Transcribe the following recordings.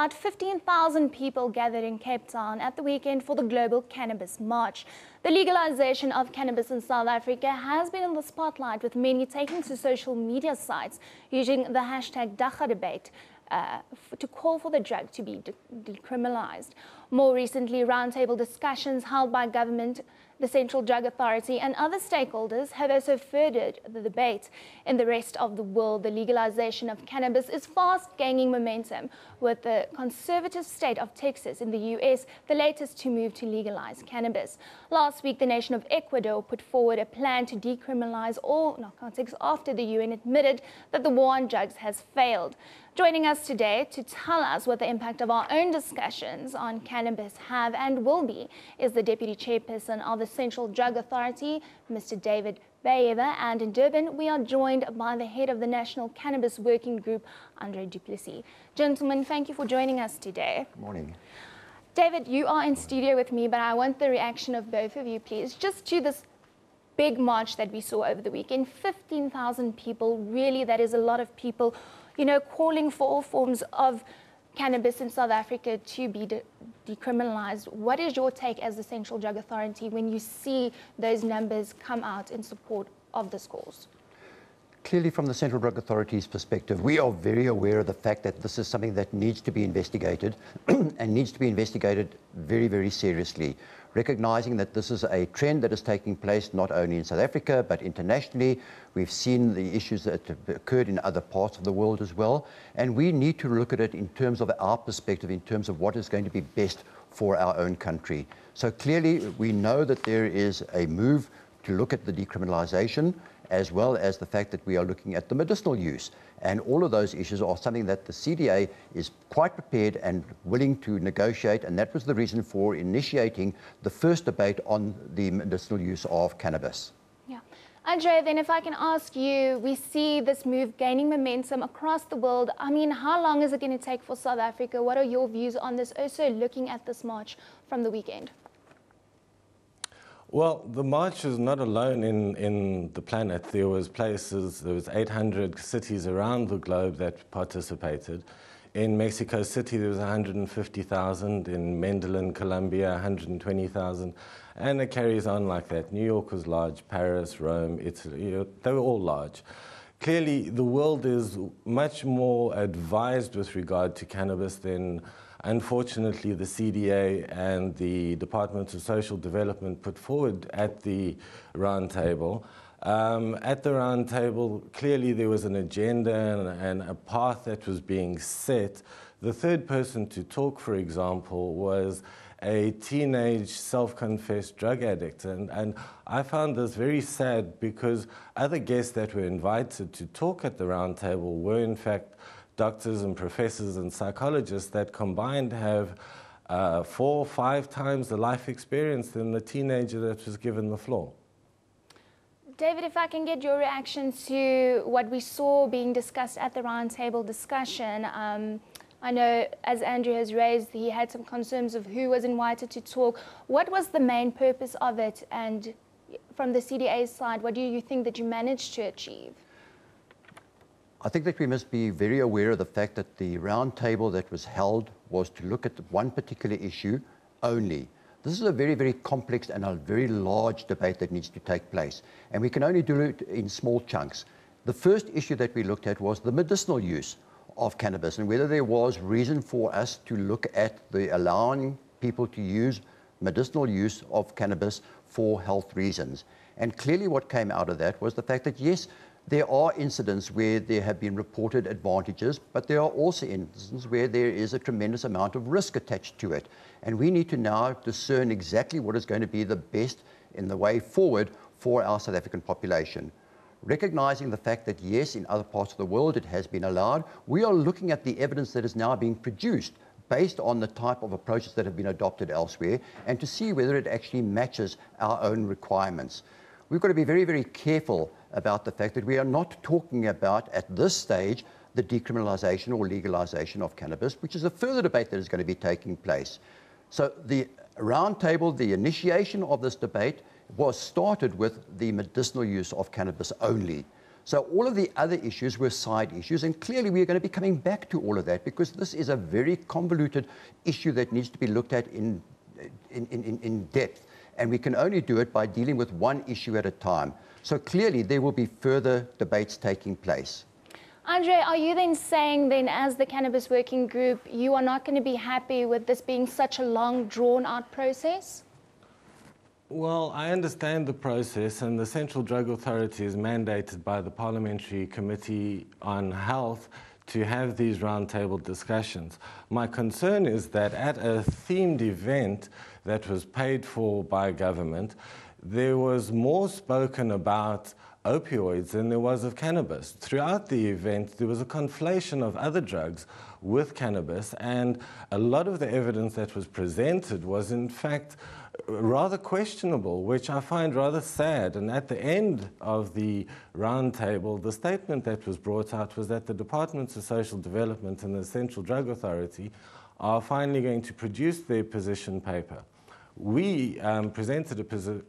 About 15,000 people gathered in Cape Town at the weekend for the Global Cannabis March. The legalization of cannabis in South Africa has been in the spotlight, with many taking to social media sites using the hashtag #DagaDebate to call for the drug to be decriminalized. More recently, roundtable discussions held by government, the Central Drug Authority and other stakeholders have also furthered the debate. In the rest of the world, the legalization of cannabis is fast gaining momentum, with the conservative state of Texas in the US the latest to move to legalize cannabis. Last week, the nation of Ecuador put forward a plan to decriminalize all narcotics after the UN admitted that the war on drugs has failed. Joining us today to tell us what the impact of our own discussions on cannabis have and will be is the Deputy Chairperson of the Central Drug Authority, Mr. David Bayever, and in Durban we are joined by the head of the National Cannabis Working Group, Andre Duplessis. Gentlemen, thank you for joining us today. Good morning. David, you are in studio with me, but I want the reaction of both of you, please, just to this big march that we saw over the weekend. 15,000 people, really, that is a lot of people, you know, calling for all forms of cannabis in South Africa to be decriminalized. What is your take as the Central Drug Authority when you see those numbers come out in support of this cause? Clearly, from the Central Drug Authority's perspective, we are very aware of the fact that this is something that needs to be investigated and needs to be investigated very, very seriously, recognizing that this is a trend that is taking place not only in South Africa but internationally. We've seen the issues that have occurred in other parts of the world as well, and we need to look at it in terms of our perspective, in terms of what is going to be best for our own country. So clearly, we know that there is a move to look at the decriminalization, as well as the fact that we are looking at the medicinal use. And all of those issues are something that the CDA is quite prepared and willing to negotiate, and that was the reason for initiating the first debate on the medicinal use of cannabis. Yeah. Andre, then if I can ask you, we see this move gaining momentum across the world. I mean, how long is it going to take for South Africa? What are your views on this, also looking at this march from the weekend? Well, the march is not alone in the planet. There was 800 cities around the globe that participated. In Mexico City, there was 150,000. In Medellin, Colombia, 120,000. And it carries on like that. New York was large, Paris, Rome, Italy, they were all large. Clearly, the world is much more advised with regard to cannabis than, unfortunately, the CDA and the Department of Social Development put forward at the roundtable. At the roundtable, clearly there was an agenda and a path that was being set. The third person to talk, for example, was a teenage self-confessed drug addict. And I found this very sad, because other guests that were invited to talk at the roundtable were, in fact, doctors and professors and psychologists that combined have 4 or 5 times the life experience than the teenager that was given the floor. David, if I can get your reaction to what we saw being discussed at the roundtable discussion. I know, as Andrew has raised, he had some concerns of who was invited to talk. What was the main purpose of it? And from the CDA's side, what do you think that you managed to achieve? I think that we must be very aware of the fact that the roundtable that was held was to look at one particular issue only. This is a very, very complex and a very large debate that needs to take place, and we can only do it in small chunks. The first issue that we looked at was the medicinal use of cannabis, and whether there was reason for us to look at allowing people to use medicinal use of cannabis for health reasons. And clearly what came out of that was the fact that, yes, there are incidents where there have been reported advantages, but there are also instances where there is a tremendous amount of risk attached to it. And we need to now discern exactly what is going to be the best in the way forward for our South African population. Recognizing the fact that, yes, in other parts of the world it has been allowed, we are looking at the evidence that is now being produced based on the type of approaches that have been adopted elsewhere, and to see whether it actually matches our own requirements. We've got to be very, very careful about the fact that we are not talking about, at this stage, the decriminalization or legalization of cannabis, which is a further debate that is going to be taking place. So the roundtable, the initiation of this debate, was started with the medicinal use of cannabis only. So all of the other issues were side issues, and clearly we're going to be coming back to all of that because this is a very convoluted issue that needs to be looked at in depth, and we can only do it by dealing with one issue at a time. So clearly there will be further debates taking place. Andre, are you then saying then as the Cannabis Working Group, you are not going to be happy with this being such a long, drawn-out process? Well, I understand the process, and the Central Drug Authority is mandated by the Parliamentary Committee on Health to have these roundtable discussions. My concern is that at a themed event that was paid for by government, there was more spoken about opioids than there was of cannabis. Throughout the event, there was a conflation of other drugs with cannabis, and a lot of the evidence that was presented was in fact rather questionable, which I find rather sad. And at the end of the roundtable, the statement that was brought out was that the Departments of Social Development and the Central Drug Authority are finally going to produce their position paper. We presented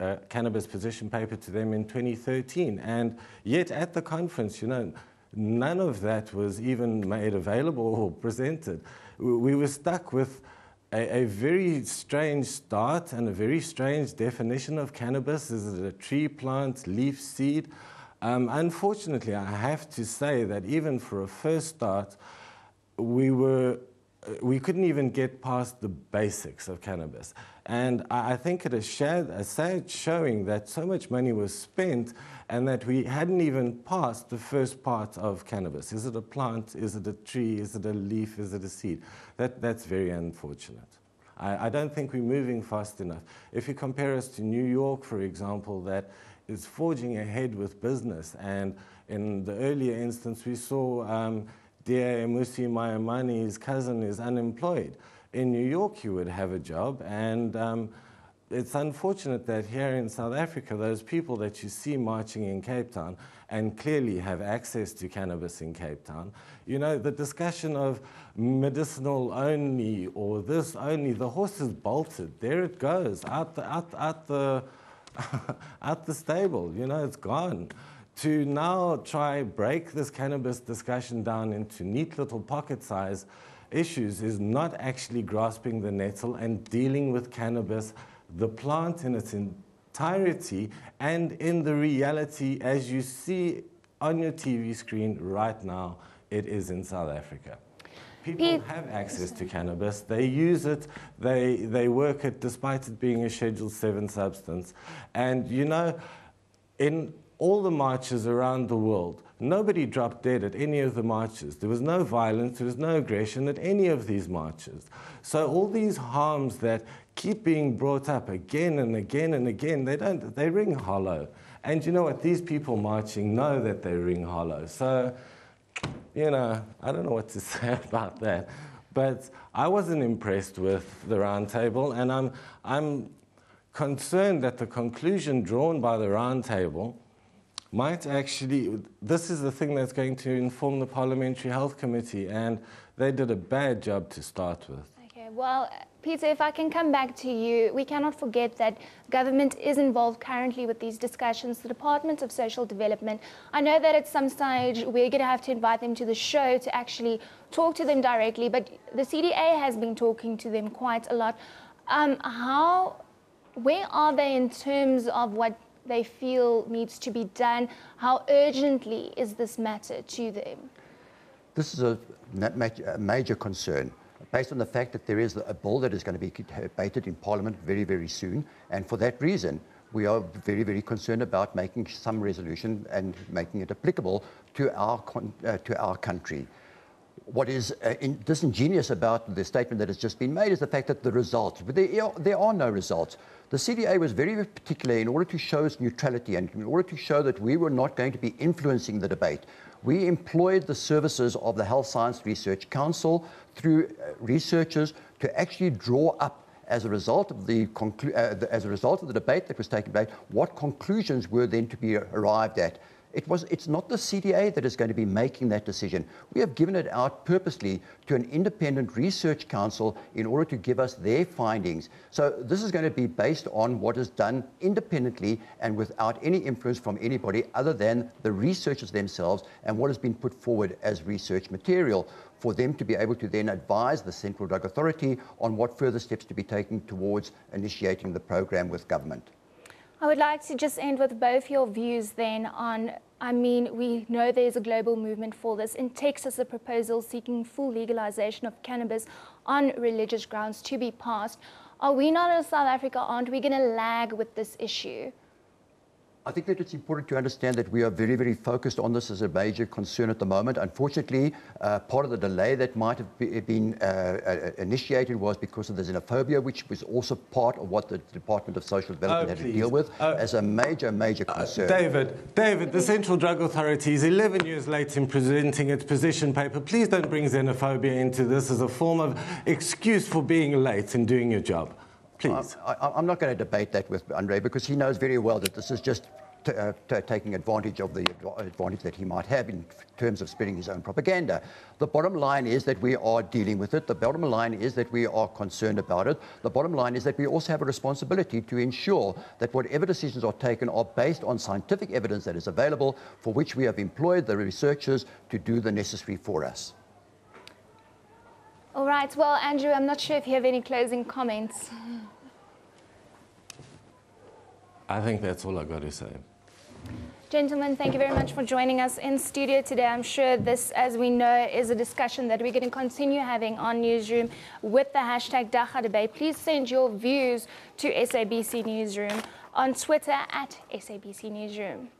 a cannabis position paper to them in 2013, and yet at the conference, none of that was even made available or presented. We were stuck with a very strange start and a very strange definition of cannabis. Is it a tree plant, leaf, seed? Unfortunately, I have to say that even for a first start, we couldn't even get past the basics of cannabis. And I think it is a sad showing that so much money was spent and that we hadn't even passed the first part of cannabis. Is it a plant? Is it a tree? Is it a leaf? Is it a seed? That's very unfortunate. I don't think we're moving fast enough. If you compare us to New York, for example, that is forging ahead with business, and in the earlier instance we saw Dear Musi Mayamani's cousin is unemployed. In New York, you would have a job, and it's unfortunate that here in South Africa, those people that you see marching in Cape Town and clearly have access to cannabis in Cape Town, the discussion of medicinal only or this only, the horse is bolted. There it goes, out the stable, it's gone. To now try break this cannabis discussion down into neat little pocket-size issues is not actually grasping the nettle and dealing with cannabis, the plant in its entirety, and in the reality as you see on your TV screen right now, it is in South Africa. People have access to cannabis, they use it, they work it despite it being a Schedule 7 substance. And in all the marches around the world, nobody dropped dead at any of the marches. There was no violence, there was no aggression at any of these marches. So all these harms that keep being brought up again and again and again, they ring hollow. And you know what? These people marching know that they ring hollow. So, I don't know what to say about that. But I wasn't impressed with the roundtable, and I'm concerned that the conclusion drawn by the roundtable might actually, this is the thing that's going to inform the Parliamentary Health Committee, and they did a bad job to start with. Okay, well, Peter, if I can come back to you, we cannot forget that government is involved currently with these discussions, the Department of Social Development. I know that at some stage we're going to have to invite them to the show to actually talk to them directly, but the CDA has been talking to them quite a lot. Where are they in terms of what they feel needs to be done? How urgently is this matter to them? This is a major concern, based on the fact that there is a bill that is going to be debated in Parliament very, very soon. And for that reason, we are very, very concerned about making some resolution and making it applicable to our country. What is disingenuous about the statement that has just been made is the fact that the results, but there are no results. The CDA was very particular in order to show its neutrality and in order to show that we were not going to be influencing the debate. We employed the services of the Health Science Research Council through researchers to actually draw up, as a result of the debate that was taking place, what conclusions were then to be arrived at. It's not the CDA that is going to be making that decision. We have given it out purposely to an independent research council in order to give us their findings. So this is going to be based on what is done independently and without any influence from anybody other than the researchers themselves and what has been put forward as research material for them to be able to then advise the Central Drug Authority on what further steps to be taken towards initiating the program with government. I would like to just end with both your views then on, we know there's a global movement for this. In Texas, a proposal seeking full legalization of cannabis on religious grounds to be passed. Are we not in South Africa, aren't we going to lag with this issue? I think that it's important to understand that we are very, very focused on this as a major concern at the moment. Unfortunately, part of the delay that might have been initiated was because of the xenophobia, which was also part of what the Department of Social Development had to deal with as a major, major concern. David, the Central Drug Authority is 11 years late in presenting its position paper. Please don't bring xenophobia into this as a form of excuse for being late in doing your job. Please. I'm not going to debate that with Andre because he knows very well that this is just taking advantage of the advantage that he might have in terms of spreading his own propaganda. The bottom line is that we are dealing with it. The bottom line is that we are concerned about it. The bottom line is that we also have a responsibility to ensure that whatever decisions are taken are based on scientific evidence that is available, for which we have employed the researchers to do the necessary for us. All right. Well, Andrew, I'm not sure if you have any closing comments. I think that's all I've got to say. Gentlemen, thank you very much for joining us in studio today. I'm sure this, as we know, is a discussion that we're going to continue having on Newsroom with the hashtag Dagga Debate. Please send your views to SABC Newsroom on Twitter @SABC Newsroom.